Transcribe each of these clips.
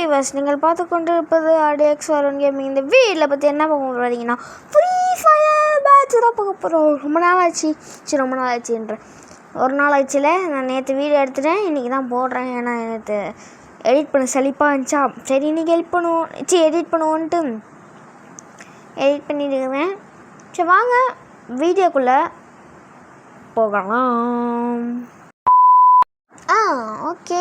Viewers, நீங்கள் பார்த்து கொண்டிருப்பது RDX வருண் கேமிங். இந்த வீடியோவில் பற்றி என்ன பார்க்க போகிறீங்கன்னா, ஃப்ரீ ஃபயர் பேட்ச் தான் பார்க்க போகிறோம். ரொம்ப நாள் ஆச்சுன்ற ஒரு நாள் ஆச்சுல. நான் நேற்று வீடியோ எடுத்துட்டேன், இன்றைக்கி தான் போடுறேன். ஏன்னா நேற்று எடிட் பண்ண செழிப்பாக இருந்துச்சா, சரி இன்றைக்கி எடிட் பண்ணுவோன்ட்டு எடிட் பண்ணிட்டுருக்கேன். சரி வாங்க வீடியோக்குள்ளே போகலாம். ஓகே,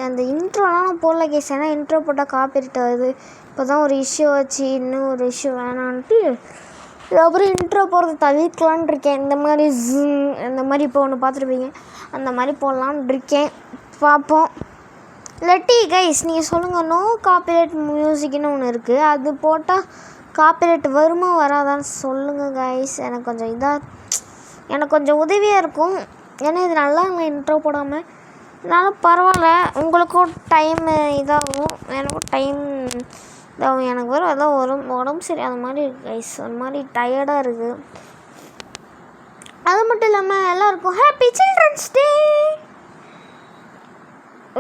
அந்த இன்ட்ரோலாம் நான் போடல கேஸ். ஏன்னா இன்ட்ரோ போட்டால் காப்பிரைட் ஆகுது. இப்போ தான் ஒரு இஷ்யூ ஆச்சு, இன்னும் ஒரு இஷ்யூ வேணான்ட்டு அப்புறம் இன்ட்ரோ போடுறது தவிர்க்கலான் இருக்கேன். இந்த மாதிரி இப்போ ஒன்று பார்த்துருப்பீங்க, அந்த மாதிரி போடலான் இருக்கேன். பார்ப்போம். இல்லாட்டி கைஸ் நீங்கள் சொல்லுங்கள், நோ காப்பிரைட் மியூசிக்னு ஒன்று இருக்குது, அது போட்டால் காப்பிரைட் வருமா வராதான்னு சொல்லுங்கள் கைஸ். எனக்கு கொஞ்சம் உதவியாக இருக்கும். ஏன்னா இது நல்லா இல்லை இன்ட்ரோ போடாமல். அதனால் பரவாயில்ல, உங்களுக்கும் டைம் இதாகும், எனக்கும் டைம் இதாகும். எனக்கு வரும் அதான் உடம்பு சரி அது மாதிரி இருக்குது கைஸ். ஒரு மாதிரி டயர்டாக இருக்குது. அது மட்டும் இல்லாமல் எல்லாருக்கும் ஹாப்பி சில்ட்ரன்ஸ் டே.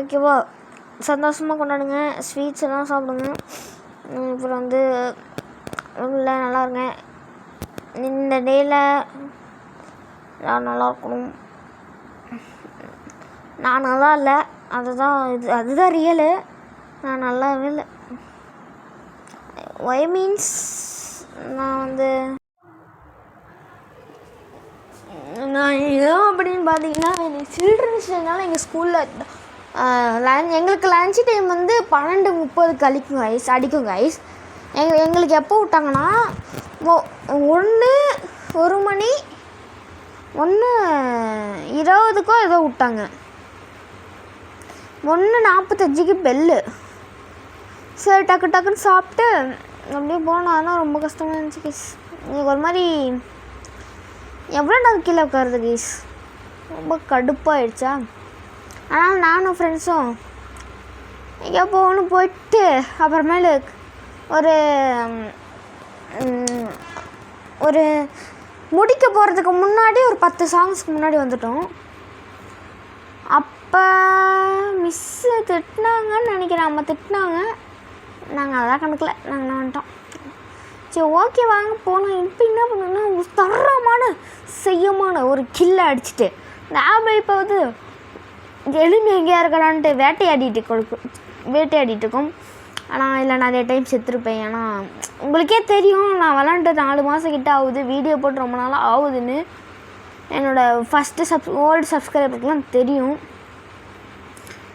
ஓகேவா, சந்தோஷமாக கொண்டாடுங்க, ஸ்வீட்ஸ் எல்லாம் சாப்பிடுங்க. அப்புறம் இல்லை நல்லா இருங்க. இந்த டேயில் நான் நல்லா இருக்கணும். நான் நல்லா இல்லை, அதுதான் ரியலு. நான் நல்லாவே இல்லை. ஒய் மீன்ஸ் நான் ஏதோ அப்படின்னு பார்த்தீங்கன்னா, சில்ட்ரன்ஸ் டேனால எங்கள் ஸ்கூலில் எங்களுக்கு லன்ச் டைம் 12:30 அடிக்கும் கைஸ். எங்களுக்கு எப்போ விட்டாங்கன்னா 1 மணி 1:20 ஏதோ விட்டாங்க. 1:45 பெல்லு. சரி டக்குன்னு சாப்பிட்டு அப்படியே போனோம். ஆனால் ரொம்ப கஷ்டமாக இருந்துச்சு கேஸ். எனக்கு ஒரு மாதிரி எவ்வளோ நாள் கீழே உட்காருது கேஸ், ரொம்ப கடுப்பாகிடுச்சா. ஆனால் நானும் ஃப்ரெண்ட்ஸும் எங்கேயோ போயிட்டு அப்புறமேலு ஒரு முடிக்க போகிறதுக்கு முன்னாடி ஒரு 10 சாங்ஸ்க்கு முன்னாடி வந்துட்டோம். அப்போ மிஸ்ஸு திட்டினாங்கன்னு நினைக்கிறேன். திட்டினாங்க, நாங்கள் அதெல்லாம் கணக்கில் நாங்கள் வந்துட்டோம். சரி ஓகே வாங்க போனோம். இப்போ என்ன பண்ணோன்னா, தரமான செய்யமான ஒரு கில்லை அடிச்சுட்டு நாம் இப்போ எலும்பி எங்கேயா இருக்கலான்ட்டு வேட்டையாடிட்டு இருக்கோம். ஆனால் இல்லை நிறைய டைம் செத்துருப்பேன். ஏன்னா உங்களுக்கே தெரியும், நான் விளாண்டு 4 மாதம் கிட்ட ஆகுது, வீடியோ போட்டு ரொம்ப நாளாக ஆகுதுன்னு. என்னோடய ஃபஸ்ட்டு ஓல்டு சப்ஸ்கிரைபருக்குலாம் தெரியும்,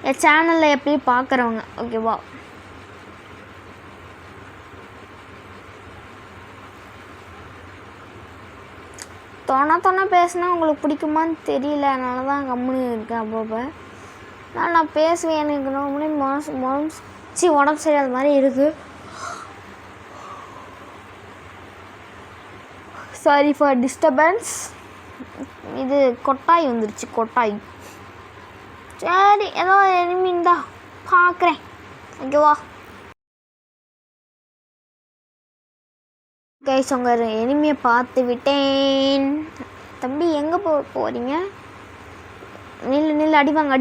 என் சேனலில் எப்பயும் பார்க்குறவங்க. ஓகேவா, தொண பேசினா உங்களுக்கு பிடிக்குமான்னு தெரியல, அதனால தான் கம்முனு இருக்கேன். அப்பப்போ நான் பேசுவேன், எனக்கு ரொம்ப உடம்பு சரியாத மாதிரி இருக்குது. Sorry for disturbance. இது கொட்டாய் வந்துருச்சு, கொட்டாய். சரி ஏதோ எனிமின் தான் பார்க்குறேன். ஓகேவா கைஸ், உங்கள் எனிமியை பார்த்து விட்டேன். தம்பி எங்கே போகிறீங்க? நில்லு அடிவாங்க.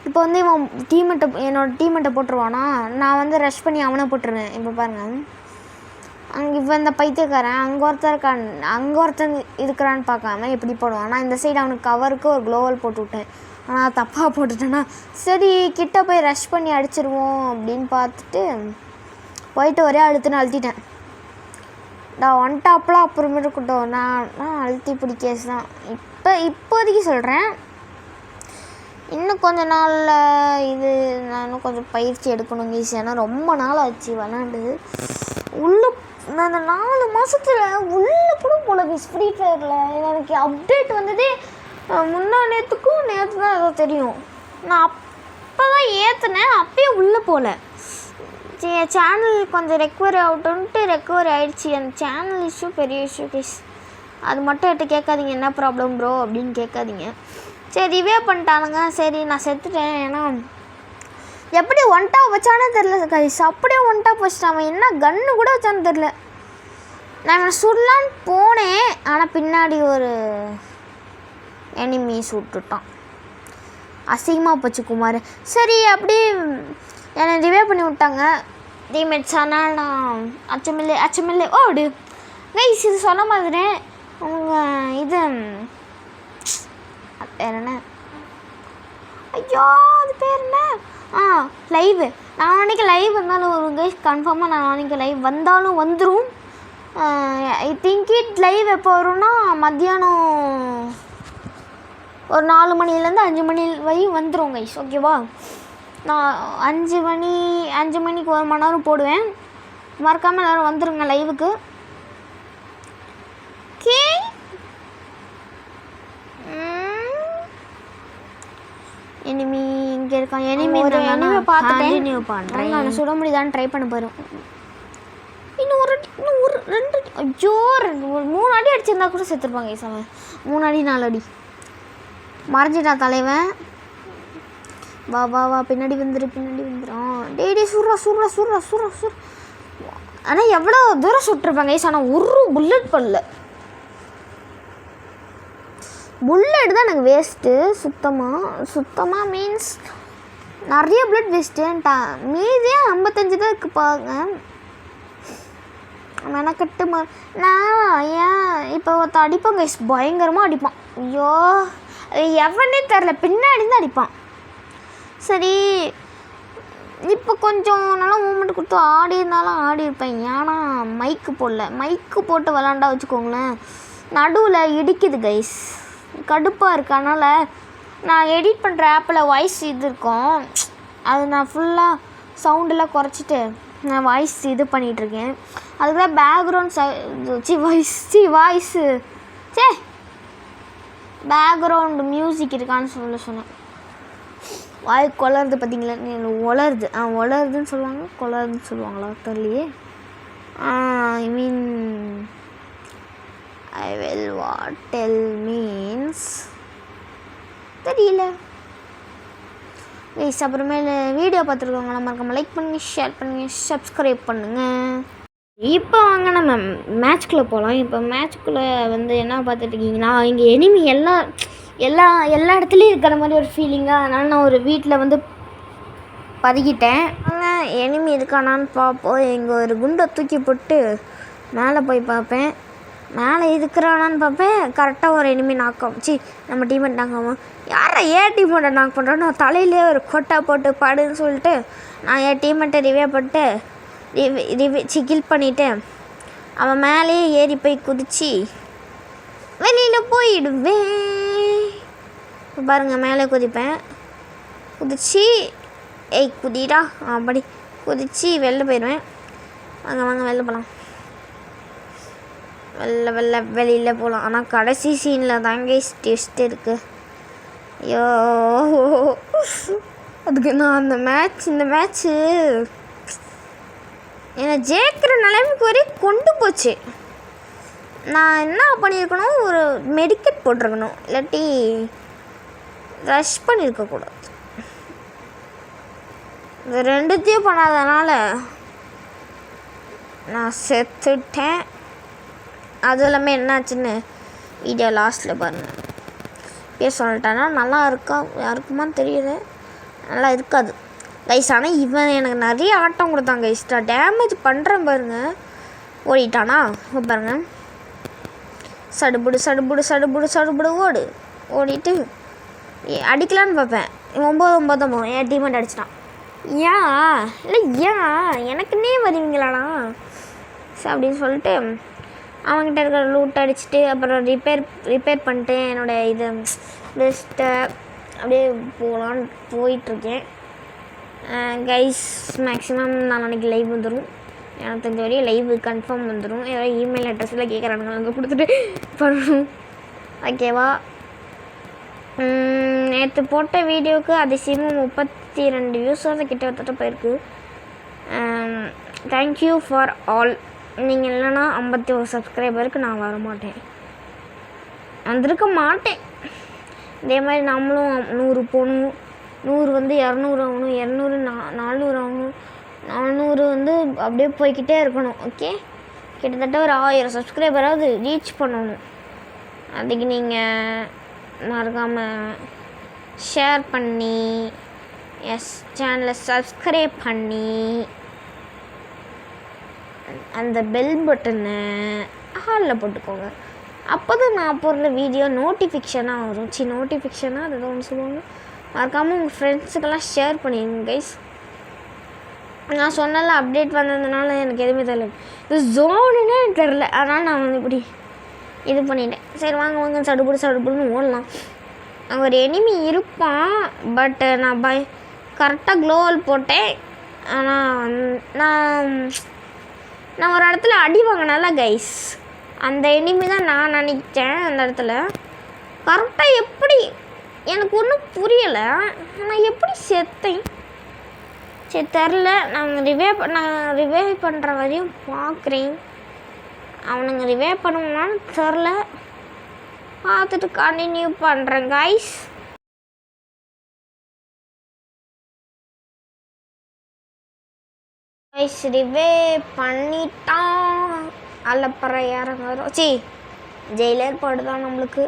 இப்போ இவன் என்னோடய டீமெட்டை போட்டுருவானா, நான் ரஷ் பண்ணி அவனை போட்டுருவேன். இப்போ பாருங்கள், அங்கே இந்த பைத்தியக்காரன் அங்கே ஒருத்தன் இருக்கிறான்னு பார்க்காம எப்படி போடுவான். நான் இந்த சைடு அவனுக்கு கவருக்கு ஒரு க்ளோவல் போட்டு விட்டேன். ஆனால் தப்பாக போட்டுட்டேன்னா சரி கிட்ட போய் ரஷ் பண்ணி அடிச்சிருவோம் அப்படின்னு பார்த்துட்டு போயிட்டு ஒரே அழுத்திட்டேன். நான் ஒன் டாப்லாம் அப்புறமே இருக்கட்டும், நான் அழுத்தி பிடிக்கேஸ் தான். இப்போதைக்கு சொல்கிறேன், இன்னும் கொஞ்சம் நாளில் நான் இன்னும் கொஞ்சம் பயிற்சி எடுக்கணும் ஈஸி. ஏன்னா ரொம்ப நாள் ஆச்சு விளாண்டு. நான் அந்த 4 மாதத்தில் உள்ளே கூட போல பீஸ் ஃப்ரீ ஃபயரில். எனக்கு அப்டேட் வந்ததே நேற்று தான் ஏதோ தெரியும். நான் அப்போ தான் ஏற்றினேன், அப்பயே உள்ளே போகல. சேனல் கொஞ்சம் ரெக்கவரி ஆகிடுச்சு. அந்த சேனல் இஷ்யூ பெரிய இஷ்யூ ப்ளீஸ். அது மட்டும் என்கிட்ட கேட்காதீங்க, என்ன ப்ராப்ளம் ப்ரோ அப்படின்னு கேட்காதீங்க. சரி ரிவே பண்ணிட்டானுங்க. சரி நான் செத்துட்டேன். ஏன்னா எப்படி ஒன் டாப் வச்சானே தெரில கைஸ். அப்படியே ஒன் டாப் வச்சிட்டான். அவன் என்ன கன்று கூட வச்சான்னு தெரில. நான் சுடலான்னு போனேன், ஆனால் பின்னாடி ஒரு எனிமி சுட்டுட்டான். அசிங்கமாக போச்சு குமார். சரி அப்படியே என்னை ரிவே பண்ணி விட்டாங்க டீம்மேட்ஸ். ஆனால் நான் அச்சமில்லை ஓடு கைஸ். இது சொன்ன மாதிரி உங்கள் இது பேர் என்ன, ஐயோ அது பேர் என்ன, லைவு. நான் அன்றைக்கி லைவ் வந்தாலும் வரும் கைஸ், கன்ஃபார்மாக நான் அன்றைக்கி லைவ் வந்தாலும் வந்துடும். ஐ திங்க் இட் லைவ் எப்போ வரும்னா மத்தியானம் ஒரு 4 மணிலேருந்து 5 மணி வரையும் வந்துடும் கைஸ், ஓகேவா. நான் 5 மணிக்கு 1 மணி நேரம் போடுவேன். மறக்காமல் எல்லோரும் வந்துடுங்க லைவுக்கு. ஓகே எனிமி இங்கே இருக்கான். எனிமி பார்த்துட்டேன். நான் சுட முடியுதான்னு ட்ரை பண்ண போகிறேன். இன்னும் ஒரு 2 ஐயோ 3 அடி அடிச்சிருந்தா கூட செத்துருப்பாங்க கைஸ். அவன் 3 அடி 4 அடி மறைஞ்சிட்டான் தலைவன். வா பின்னாடி வந்துடும். டேய் சுர்ரா. ஆனால் எவ்வளோ தூரம் சுட்டிருப்பாங்க கைஸ். ஆனால் ஒரு புல்லட் பண்ணல. புல்லட் தான் எனக்கு வேஸ்ட்டு. சுத்தமாக மீன்ஸ் நிறைய புல்லட் வேஸ்ட்டு. மீதியே 55 தான் இருக்குது பாருங்க. மெனக்கட்டு நான் ஏன் இப்போ ஒருத்த அடிப்பான் கைஸ், பயங்கரமாக அடிப்பான். ஐயோ எவனே தெரில, பின்னாடி தான் அடிப்பான். சரி இப்போ கொஞ்சம் நல்லா மூமெண்ட் கொடுத்து ஆடி இருந்தாலும் ஆடி இருப்பேன். ஏன்னா மைக்கு போடல. மைக்கு போட்டு விளாண்டா வச்சுக்கோங்களேன் நடுவில் இடிக்குது கைஸ், கடுப்பாக இருக்குது. அதனால் நான் எடிட் பண்ணுற ஆப்பில் வாய்ஸ் இது இருக்கும், அது நான் ஃபுல்லாக சவுண்டெல்லாம் குறைச்சிட்டு நான் வாய்ஸ் இது பண்ணிகிட்ருக்கேன். அதுக்குதான் பேக்ரவுண்ட் வாய்ஸு பேக்ரவுண்டு மியூசிக் இருக்கான்னு சொன்னேன். வாய் கொளருது பார்த்தீங்களா, ஒளருது. ஒளருதுன்னு சொல்லுவாங்க, கொளருதுன்னு சொல்லுவாங்களா தெரியலையே. I mean I will what tell means தெரியல கைஸ். அப்புறமேல வீடியோ பார்த்துருக்கவங்க மறக்காம லைக் பண்ணுங்கள், ஷேர் பண்ணுங்கள், சப்ஸ்கிரைப் பண்ணுங்கள். இப்போ வாங்க நம்ம மேட்ச்குள்ளே போகலாம். இப்போ மேட்ச்குள்ளே வந்து என்ன பார்த்துட்ருக்கீங்கன்னா, இங்கே எனிமி எல்லா இடத்துலையும் இருக்கிற மாதிரி ஒரு ஃபீலிங்காக. அதனால் நான் ஒரு வீட்டில் வந்து பதுக்கிட்டேன். எனிமி இருக்கானான்னு பார்ப்போம். இங்கே ஒரு குண்டை தூக்கி போட்டு மேலே போய் பார்ப்பேன். மேலே இருக்கிறானான்னு பார்ப்பேன். கரெக்டாக ஒரு எனிமி நாக்கம் நம்ம டீமெண்ட் நாக்காமல் யாரை ஏன் டீமெண்ட்டை நாக் பண்ணுறோன்னு தலையிலே ஒரு கொட்டை போட்டு படுன்னு சொல்லிட்டு நான் என் டீமெண்ட்டை ரிவே பண்ணிட்டு கில் பண்ணிவிட்டு அவன் மேலேயே ஏறி போய் குதித்து வெளியில் போயிடுவேன். பாருங்கள் மேலே குதிப்பேன், குதித்து குதிடா அப்படி குதித்து வெளில போயிடுவேன். வாங்க வெளில போகலாம், வெளியில் போகலாம். ஆனால் கடைசி சீனில் தாங்க டெஸ்ட் இருக்குது. ஐயோ அதுக்கு நான் இந்த மேட்ச்சு என்னை ஜெயிக்கிற நிலைமைக்கு வரையும் கொண்டு போச்சு. நான் என்ன பண்ணியிருக்கணும், ஒரு மெடிக்கெட் போட்டிருக்கணும், இல்லாட்டி ரஷ் பண்ணியிருக்கக்கூடாது. இது ரெண்டுத்தையும் பண்ணாதனால நான் செத்துட்டேன். அதுவும் இல்லாமல் என்னாச்சுன்னு வீடியோ லாஸ்ட்டில் பாருங்கள். பேர் சொல்லிட்டேன்னா நல்லா இருக்கா யாருக்குமான்னு தெரியல, நல்லா இருக்காது கைஸ். ஆனால் இவன் எனக்கு நிறைய ஆட்டம் கொடுத்தாங்க கைஸ். டேமேஜ் பண்ணுறேன் பாருங்கள். ஓடிட்டானா பாருங்கள், சடுபுடு ஓடிட்டு அடிக்கலான்னு பார்ப்பேன். 9 என் டீமெண்ட் அடிச்சிட்டான். ஏன் எனக்குன்னே வருவீங்களாண்ணா அப்படின்னு சொல்லிட்டு அவங்ககிட்ட இருக்கிற லூட் அடிச்சுட்டு அப்புறம் ரிப்பேர் பண்ணிட்டு என்னோடய இது பெஸ்ட்டை அப்படியே போகலான்னு போயிட்டுருக்கேன் கைஸ். மேக்ஸிமம் நான் அன்றைக்கி லைவ் வந்துடும், எனக்கு தெரிஞ்ச வரையும் லைவ் கன்ஃபார்ம் வந்துடும். ஏதாவது இமெயில் அட்ரஸில் கேட்குறானுங்க அங்கே கொடுத்துட்டு பண்ணணும், ஓகேவா. நேற்று போட்ட வீடியோவுக்கு அதிசயமும் 32 வியூஸாக கிட்டத்தட்ட போயிருக்கு. Thank you for all. நீங்கள் இல்லைன்னா 51 சப்ஸ்கிரைபருக்கு நான் வரமாட்டேன், வந்திருக்க மாட்டேன். இதே மாதிரி நம்மளும் 100 போகணும், 100 வந்து 200 ஆகணும், 200 400 ஆகணும், 400 வந்து அப்படியே போய்கிட்டே இருக்கணும். ஓகே, கிட்டத்தட்ட ஒரு 1000 சப்ஸ்கிரைபராவது ரீச் பண்ணணும். அதுக்கு நீங்கள் மறக்காமல் ஷேர் பண்ணி சேனலை சப்ஸ்கிரைப் பண்ணி அந்த பெல் பட்டனை ஹாலில் போட்டுக்கோங்க. அப்போ தான் நான் போடுற வீடியோ நோட்டிஃபிகேஷனாக வரும். நோட்டிஃபிகேஷனாக அதை ஒன்று சொல்லுவாங்க. மறக்காமல் உங்கள் ஃப்ரெண்ட்ஸுக்கெல்லாம் ஷேர் பண்ணிடுங்க கைஸ். நான் சொன்னால அப்டேட் வந்ததுனால எனக்கு எதுவுமே தெரியல. இது ஜோனுன்னே எனக்கு தெரில. அதனால் நான் வந்து இப்படி இது பண்ணிட்டேன். சரி வாங்க சடுபுடுன்னு ஓடலாம். அங்கே ஒரு எனிமி இருப்பான். பட் நான் கரெக்டாக க்ளோவல் போட்டேன். ஆனால் நான் ஒரு இடத்துல அடி வாங்கினால கைஸ், அந்த எனிமி தான் நான் நினைச்சேன். அந்த இடத்துல கரெக்டாக எப்படி எனக்கு ஒன்றும் புரியலை. நான் எப்படி செத்தேன் சரி தெரில. நான் ரிவைவ் பண்ணுற வரையும் பார்க்குறேன். அவனுங்க ரிவைவ் பண்ணுவான்னு தெரில. பார்த்துட்டு கண்டினியூ பண்ணுறேன் கைஸ். ரிவைவ் பண்ணிட்டான். அல்லப்புற இறங்குறோம். ஜெயிலர் போடுதான் நம்மளுக்கு.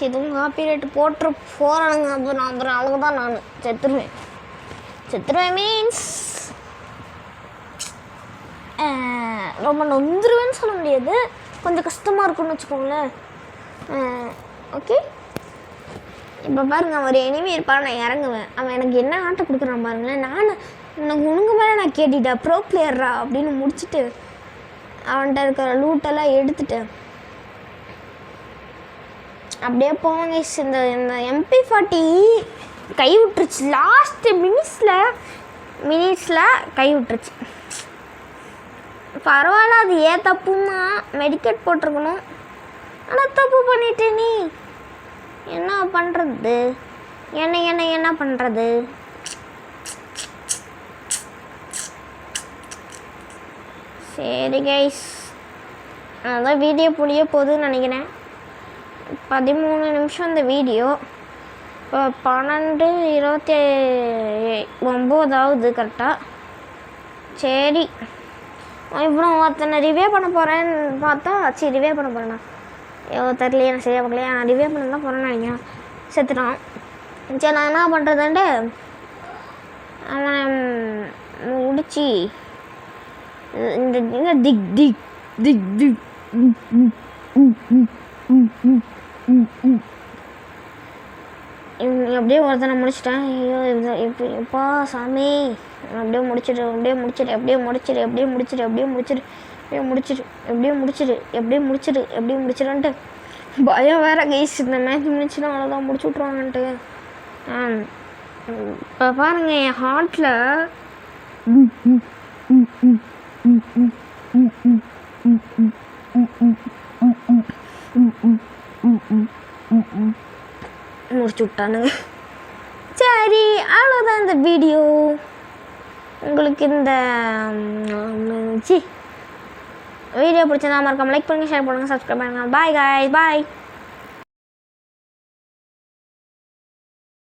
இதுவும் காப்பி ரேட்டு போட்டு போகிறானுங்க. அப்புறம் அழகு தான் நான் செத்துருவேன் மீன்ஸ் ரொம்ப நொந்துருவேன்னு சொல்ல முடியாது. கொஞ்சம் கஷ்டமாக இருக்குன்னு வச்சுக்கோங்களேன். ஓகே, இப்போ பாருங்க, ஒரு எனிமி இருப்பான். நான் இறங்குவேன். அவன் எனக்கு என்ன ஆட்டை கொடுக்குறான் பாருங்களேன். உனக்கு உனக்கு மேலே நான் கேட்டுட்டேன் ப்ரோ பிளேயரா அப்படின்னு முடிச்சுட்டு அவன்கிட்ட இருக்கிற லூட்டெல்லாம் எடுத்துட்டு அப்படியே போவாங்க. இந்த MP40 கை விட்டுருச்சு. லாஸ்ட் மினிட்ஸில் கை விட்டுருச்சு. பரவாயில்ல, அது ஏன் தப்புமா? மெடிக்கெட் போட்டிருக்கணும். ஆனால் தப்பு பண்ணிட்டே. நீ என்ன பண்ணுறது? என்ன பண்ணுறது? சரி கைஸ், அதான் வீடியோ புளிய போகுதுன்னு நினைக்கிறேன். 13 நிமிஷம் இந்த வீடியோ. இப்போ 12:29 ஆகுது கரெக்டாக. சரி, இவ்வளோ ஒருத்தனை ரிவே பண்ண போகிறேன்னு பார்த்தா ரிவே பண்ண போகிறேண்ணா தெரியலையே. நான் சரியாக பார்க்கலையா? நான் ரிவே பண்ண தான் போகிறேன்னு நினைக்கிறேன். செத்துட்டான். சரி, நான் என்ன பண்ணுறதுன்ட்டு அவனை முடிச்சு இந்த திக் திக் திக் திக் அப்படியே ஒருத்தனை முடிச்சிட்டேன். ஐயோ எப்பா சாமி, அப்படியே முடிச்சிடுன்ட்டு பயம் வேற கைஸ். இந்த மேட்ச் முடிச்சுன்னா அவ்வளோதான், முடிச்சு விட்ருவாங்கன்ட்டு. இப்போ பாருங்க, என் ஹார்ட்டில் முடிச்சு விட்டானுங்க. சரி, அவ்வளோதான் இந்த வீடியோ. உங்களுக்கு இந்த வீடியோ பிடிச்சதா மறக்காம லைக் பண்ணுங்கள், ஷேர் பண்ணுங்கள், சப்ஸ்கிரைப் பண்ணுங்கள். பாய் காய்ஸ், பாய்.